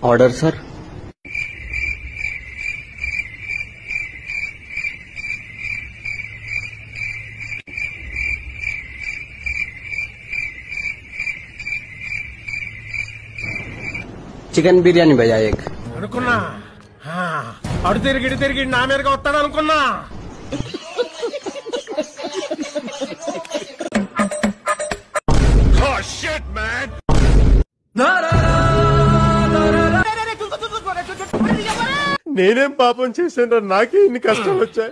Order sir. Chicken biryani భయ్యా एक అనుకున్నా అడు తిరిగి నా మీదగా వస్తాడు అనుకున్నా నేనేం పాపం చేశాను నాకే ఇన్ని కష్టాలు వచ్చాయి.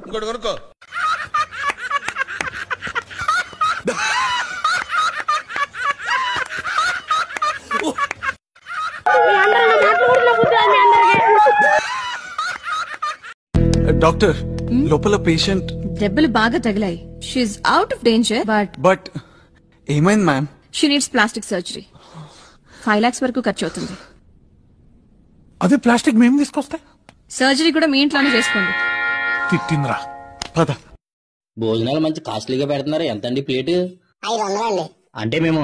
ఇంకోటి కొనుక్కో. డాక్టర్ లోపల పేషెంట్ దెబ్బలు బాగా తగిలాయి. She out of danger but ఏమైంది ma'am? She needs plastic surgery. 5 lakhs వరకు ఖర్చు అవుతుంది. అదే ప్లాస్టిక్ మేము తీసుకొస్తే సర్జరీ కూడా మీ ఇంట్లోనే చేసుకోండి. తిట్టిందిరా పద. భోజనాలు మంచి కాస్ట్లీగా పెడుతున్నారు. ఎంత అండి ప్లేట్? 500 అండి. అంటే మేము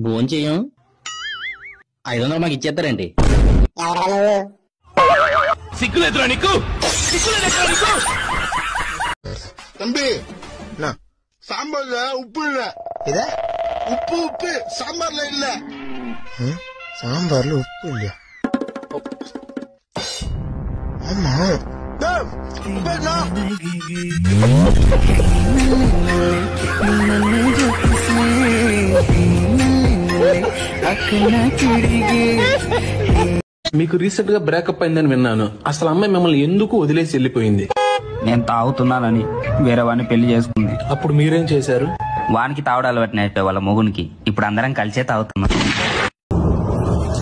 భోజనం చెయ్యం, 500 మాకు ఇచ్చేస్తారండి. ఎవరా నువ్వు? సిగ్గులేదురా నీకు? தம்பி சாம்பார்ல உப்பு இல்ல. உப்பு சாம்பார்ல இல்ல. சாம்பார்ல உப்பு இல்லையா? ஆமா మీకు రీసెంట్ గా బ్రేకప్ అయిందని విన్నాను. అసలు అమ్మాయి మిమ్మల్ని ఎందుకు వదిలేసి వెళ్ళిపోయింది? నేను తాగుతున్నానని వేరే వాడిని పెళ్లి చేసుకుంది. అప్పుడు మీరేం చేశారు? వానికి తావడాలు అలవాటు నేర్పే వాళ్ళ మొగునికి. ఇప్పుడు అందరం కలిసే తాగుతున్నాం.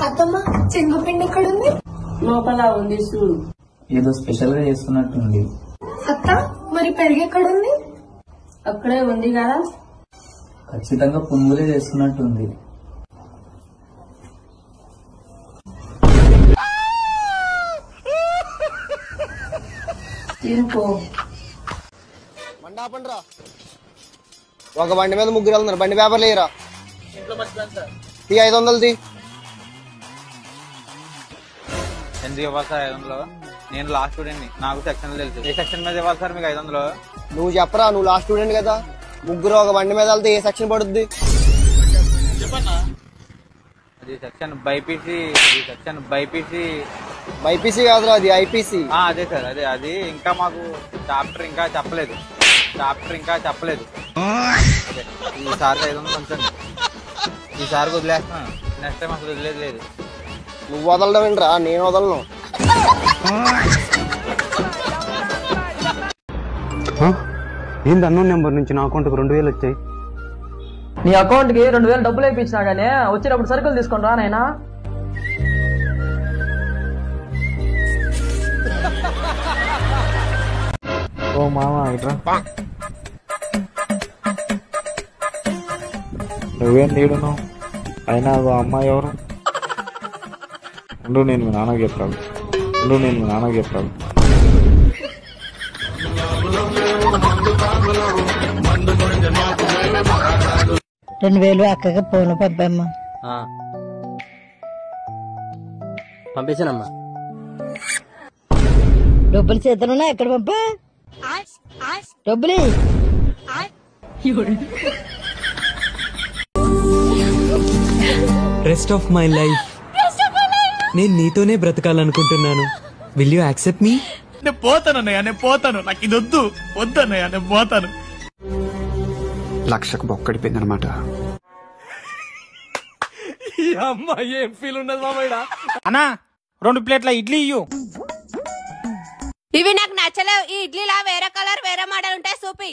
అత్తమ్మ చింగుపిండి ఎక్కడుంది? లోపల ఉంది చూడు. ఏదో స్పెషల్ గా చేసుకున్నట్టుంది. అత్త మరి పెరుగు ఎక్కడుంది? అక్కడే ఉంది కదా. ఖచ్చితంగా పునుగులే చేసుకున్నట్టుంది. మండాపండ్రా ఒక బండి మీద ముగ్గురు వెళ్తున్నారు. బండి పేపర్ లేరా? 500 తీ. ఎందుకు ఇవ్వాలి సార్ 500? నేను లాస్ట్ స్టూడెంట్, నాకు సెక్షన్ తెలుసు. ఏ సెక్షన్ మీద ఇవ్వాలి సార్ మీకు 500? నువ్వు చెప్పరా, నువ్వు లాస్ట్ స్టూడెంట్ కదా. ముగ్గురు ఒక బండి మీద వెళ్తే ఏ సెక్షన్ పడుద్ది? అది సెక్షన్ బైపీసీ. బైపీసీ కాదురా, అది ఐపీసీ. అదే సార్, అదే అది. ఇంకా మాకు చాప్టర్ ఇంకా చెప్పలేదు. ఈసారి 500 ఉంచండి. ఈసారి వదిలేస్తున్నాను. నెక్స్ట్ టైం అసలు వదిలేదు లేదు. నువ్వు వదలడం ఏంట్రా, నేను వదలను. ఏంది అన్నోన్ నెంబర్ నుంచి నా అకౌంట్కి 2000 వచ్చాయి? నీ అకౌంట్ కి 2000 డబ్బులు వేయించినా గానీ వచ్చినప్పుడు సరుకులు తీసుకొని రా నాయనా. ఓ మామ ఇట్రా. నువ్వేం నీడును అయినా అమ్మాయి ఎవరు? నేను మీ నాన్నకి చెప్తాను. 2000 అక్కగా ఫోన్ పంపమ్మా. పంపించానమ్మా. డబ్బులు చేతనున్నా ఎక్కడ పంపా? డబ్బులు రెస్ట్ ఆఫ్ మై లైఫ్ నేను నీతోనే బ్రతకాలనుకుంటున్నాను. Will you accept me? నేను పోతానన్నయ్య, నాకు ఇది వద్దన్నయ్య, నేను పోతాను. 1,00,000కు బొక్కడిపోయింది అనమాట. ఈ అమ్మాయి ఏం ఫీల్ ఉన్నది మామయ్య? అన్నా 2 ప్లేట్ల ఇడ్లీ ఇయ్యు. ఇవి నాకు నచ్చలేవు. ఈ ఇడ్లీలా వేరే కలర్ వేరే మోడల్ ఉంటాయి సూపి.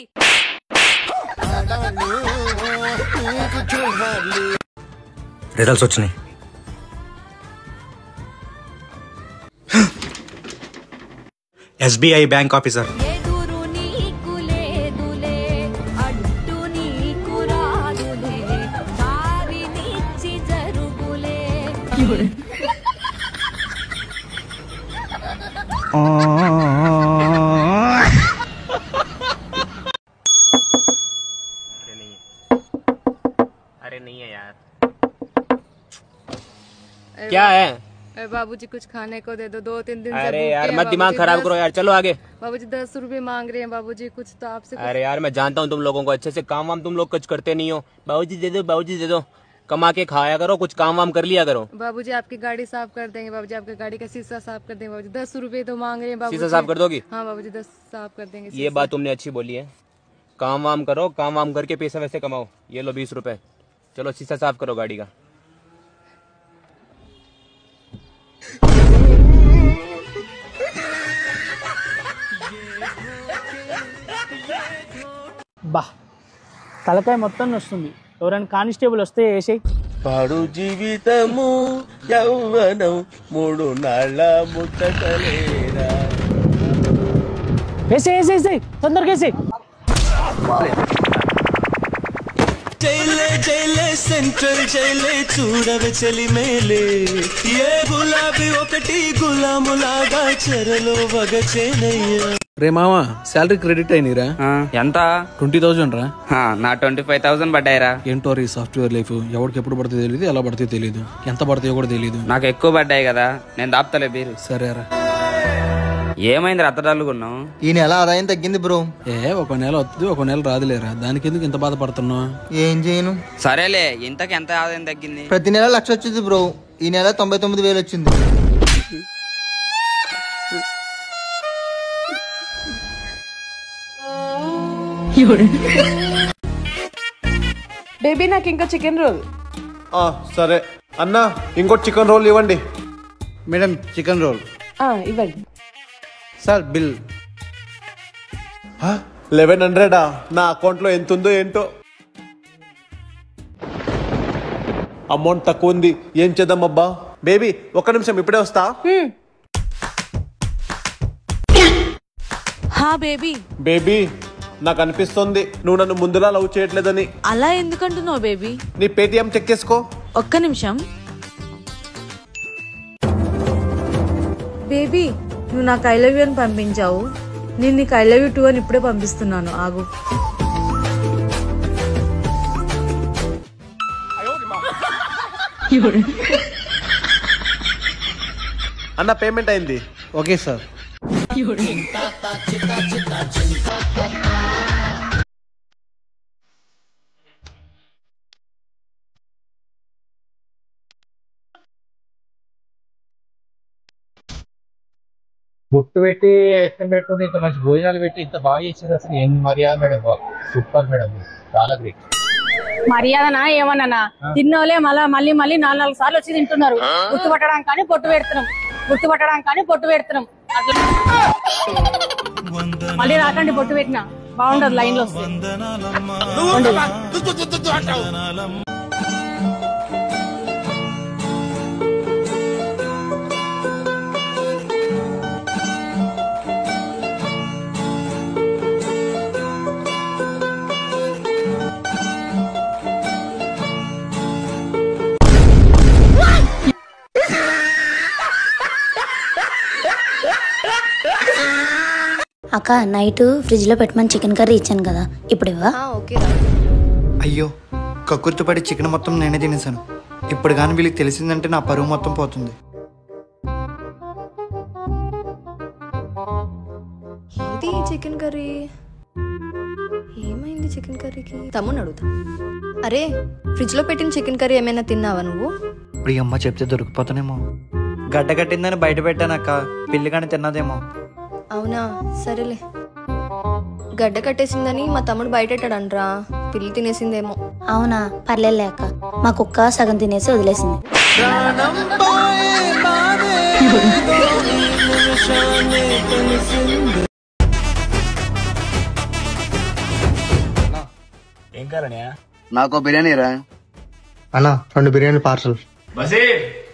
రిజల్ట్స్ వచ్చినాయి. SBI bank officer. అరే నీ नहीं है यार। क्या है? बाबूजी कुछ खाने को दे दो, 2-3 दिन से अरे भूखे यार हैं मत दिमाग बाबूजी, खराब करो यार, चलो आगे। बाबूजी 10 रुपए मांग रहे हैं बाबूजी, कुछ तो आपसे अरे यार मैं जानता हूँ तुम लोगों को, अच्छे से काम वाम तुम लोग कुछ करते नहीं हो। बाबूजी दे दो, कमा के खाया करो, कुछ काम वाम कर लिया करो। बाबूजी आपकी गाड़ी साफ कर देंगे बाबूजी, आपकी गाड़ी का शीशा साफ कर देंगे बाबूजी, 10 रुपए तो मांग रहे हैं बाबूजी। शीशा साफ कर दोगी? हाँ बाबूजी 10 साफ कर देंगे। ये बात तुमने अच्छी बोली है, काम वाम करो, काम वाम करके पैसा वैसे कमाओ। ये लो 20 रुपए, चलो शीशा साफ करो गाड़ी का। బా తలకాయ మొత్తం వస్తుంది. ఎవరైనా కానిస్టేబుల్ వస్తే వేసేయి. పాడు జీవితము యౌవనం 3 నాళ్ళ ముచ్చటలేరా. వేసేయి తొందరగా వేసేయి. జైలే సెంట్రల్ జైలే చూడవే చలి మేలే, ఏ గులాబీ ఒకటి గులాములాగా చెరలో వగచేనయ్యా. రే మామా శాలరీ క్రెడిట్ అయినరా? ఎంత? 20,000 రా. నా 25,000 పడ్డాయిరా. ఏంటో ఈ సాఫ్ట్వేర్ లైఫ్, ఎవరికి ఎప్పుడు పడితే తెలియదు, ఎలా పడితే తెలియదు, ఎంత పడతాయో కూడా తెలియదు. నాకు ఎక్కువ పడ్డాయి కదా, నేను దాపుతలే బీరు. సరేరా. ఏమైంది రత్తడాలుగున్నావు? ఈ నెల ఆదాయం తగ్గింది బ్రో. ఒక నెల వస్తుంది, ఒక నెల రాదులేరా, దానికి ఎందుకు ఇంత బాధపడుతున్నావు? ఏం చేయను. సరేలే, ఇంతకి ఎంత ఆదాయం తగ్గింది? ప్రతి నెల 1,00,000 వచ్చింది బ్రో, ఈ నెల 99,000 వచ్చింది. బేబీ నాకు ఇంకా చికెన్ రోల్. సరే అన్నా, ఇంకో చికెన్ రోల్ ఇవ్వండి. Madam chicken roll. ఇవ్వండి సార్ బిల్. 1100 నా అకౌంట్ లో ఎంత ఉందో ఏంటో. అమౌంట్ తక్కువ ఉంది, ఏం చేద్దాం అబ్బా. బేబీ 1 నిమిషం, ఇప్పుడే వస్తా. బేబీ నాకు అనిపిస్తుంది నువ్వు నన్ను ముందులా లవ్ చేయట్లేదని. అలా ఎందుకంటున్నావు బేబీ? నీ పేటిఎం చెక్ చేసుకో. 1 నిమిషం. బేబీ నువ్వు నాకు ఐ లవ్ యూ అని పంపించావు, నేను నీకు ఐ లవ్ యూ 2 అని ఇప్పుడే పంపిస్తున్నాను, ఆగు. అన్న పేమెంట్ అయింది. Okay sir. బొట్టు పెట్టి ఎక్కడ పెట్టుకుని ఇంత మంచి భోజనాలు పెట్టి ఇంత బాగా చేసారు. అసలు ఏం మర్యాద మేడం, సూపర్ మేడం, చాలా గ్రేట్. మర్యాదనా ఏమన్నా? తిన్నోలే మళ్ళీ 4 సార్లు వచ్చి తింటున్నారు. గుర్తుపట్టడానికి కానీ పొట్టు పెడుతున్నాం, అట్లా మళ్ళీ రాకండి. పొట్టు పెట్టినా బాగుండదు, లైన్ లో వస్తుంది. అక్క నైట్ ఫ్రిడ్జ్ లో పెట్టమని చికెన్ కర్రీ ఇచ్చాను కదా, ఇప్పుడు ఇవ్వా? అయ్యో కక్కుర్తిపడి చికెన్ మొత్తం నేనే తినేసాను. ఇప్పుడు కానీ వీళ్ళకి తెలిసిందంటే నా పరువు మొత్తం పోతుంది. ఏది చికెన్ కర్రీ? ఏమైంది చికెన్ కర్రీకి? తమ్ముని అడుగుతా. అరే ఫ్రిడ్జ్ లో పెట్టిన చికెన్ కర్రీ ఏమైనా తిన్నావా నువ్వు? ఇప్పుడు ఈ అమ్మ చెప్తే దొరికిపోతానేమో. గడ్డ కట్టిందని బయట పెట్టానక్క, పిల్లి కానీ తిన్నదేమో. అవునా, సరేలే. గడ్డ కట్టేసిందని మా తమ్ముడు బయటెట్టాడంట్రా, పిల్లి తినేసిందేమో. అవునా, పర్లేదులే అక్క, మా కుక్క సగం తినేసి వదిలేసింది. ఏం కారణ్య? నాకు బిర్యానీ రా అన్నా, 2 బిర్యానీ పార్సల్. బసే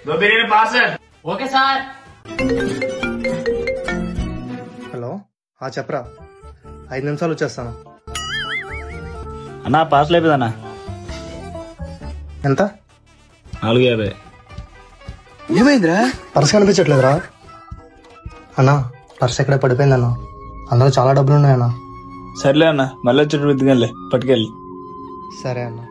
2 biryani parcel. Okay sir. Hello, చెప్పరా, 5 నిమిషాలు వచ్చేస్తాను. అన్నా పార్సల్ అయిపోయిందన్నా. ఎంత? 450. ఏమైందిరా? పర్స్ కనిపించట్లేదురా అన్నా. పర్స్ ఎక్కడ పడిపోయిందన్నా, అందులో చాలా డబ్బులు ఉన్నాయన్నా. సర్లే అన్న, మళ్ళీ వచ్చేటప్పుడు పట్టుకెళ్ళి. సరే అన్నా.